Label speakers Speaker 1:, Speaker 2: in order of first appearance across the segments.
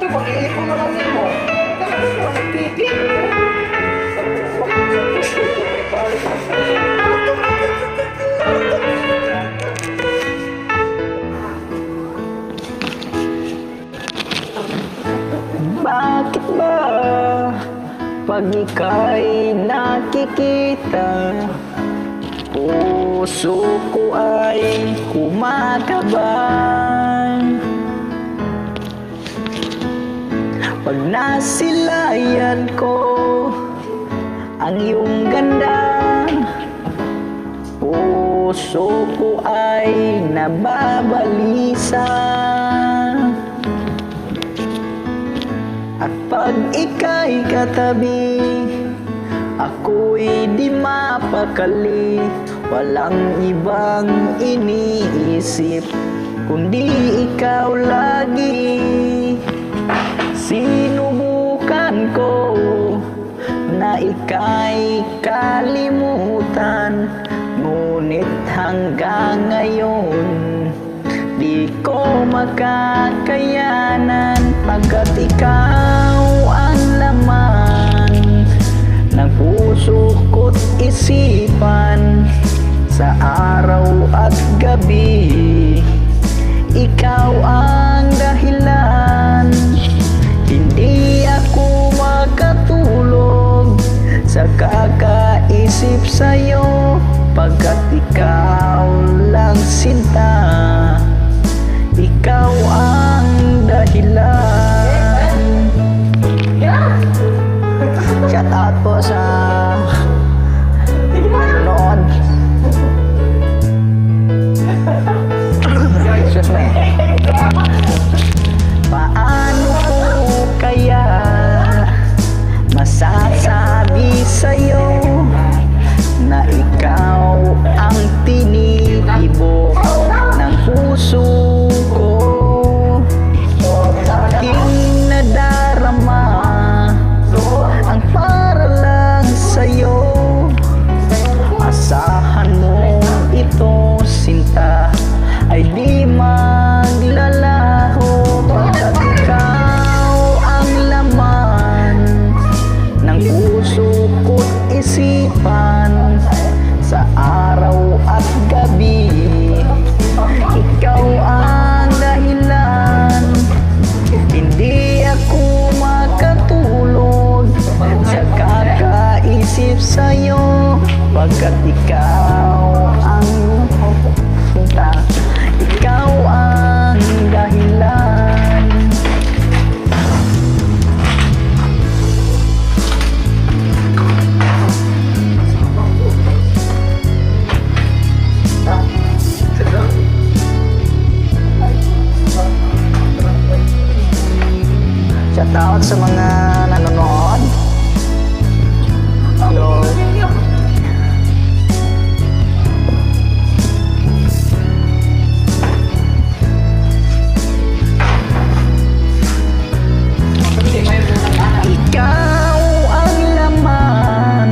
Speaker 1: ito, mag-iipon na kami mo. Tapos mo, nagpipin.
Speaker 2: Bakit ba pag ika'y nakikita, puso ko ay kumakabahan? Pag nasilayan ko ang iyong ganda, puso ko ay nababalisa. At pag ika'y katabi, ako'y di mapakali. Walang ibang iniisip kundi ikaw lagi. Sinubukan ko na ika'y kalimutan, ngunit hanggang ngayon di ko makakayanan. Pagkat ikaw ang laman ng puso ko't isipan, sa araw at gabi ikaw ang dahilan. Hindi ako makatulog sa kakaisip sa'yo, pagkat ikaw lang sinta, ikaw ang dahilan. Shout out po sa nanonood. Excuse me. Paano ko kaya masasabi sa'yo na ikaw ang tinitibok ng puso ko? Aking nadarama ang para lang sa'yo. Asahan mo ito, sinta, ay di maglalaho, pagkat ikaw ang laman ng puso ko't isipan, sa araw at gabi ikaw ang dahilan. Hindi ako makatulog sa kakaisip sa'yo, pagkat ikaw ang sinta, ikaw ang dahilan. Shout out sa mga nanonood. Hello. Ikaw ang laman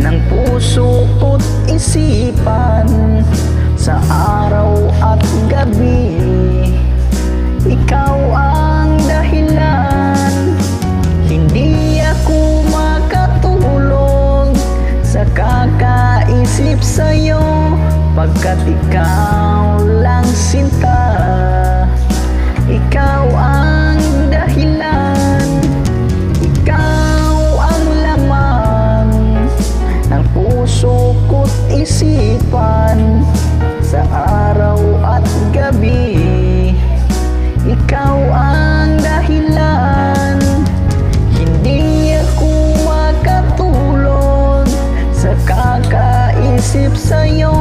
Speaker 2: ng puso ko't isipan, sa araw at gabi ikaw ang dahilan. Hindi ako makatulog sa kakaisip sa'yo, pagkat ikaw lang sinta, ikaw ang dahilan. Ikaw ang laman ng puso ko't isipan, sa araw at gabi ikaw ang dahilan. Hindi ako makatulog sa kakaisip sa'yo,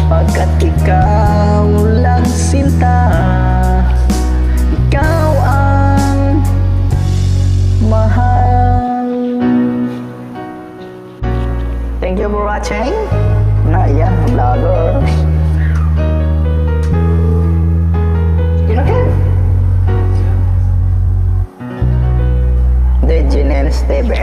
Speaker 2: pagkat ikaw lang sinta, ikaw ang mahal. Thank you for watching. Nah, yan, vloggers. The Genius TV.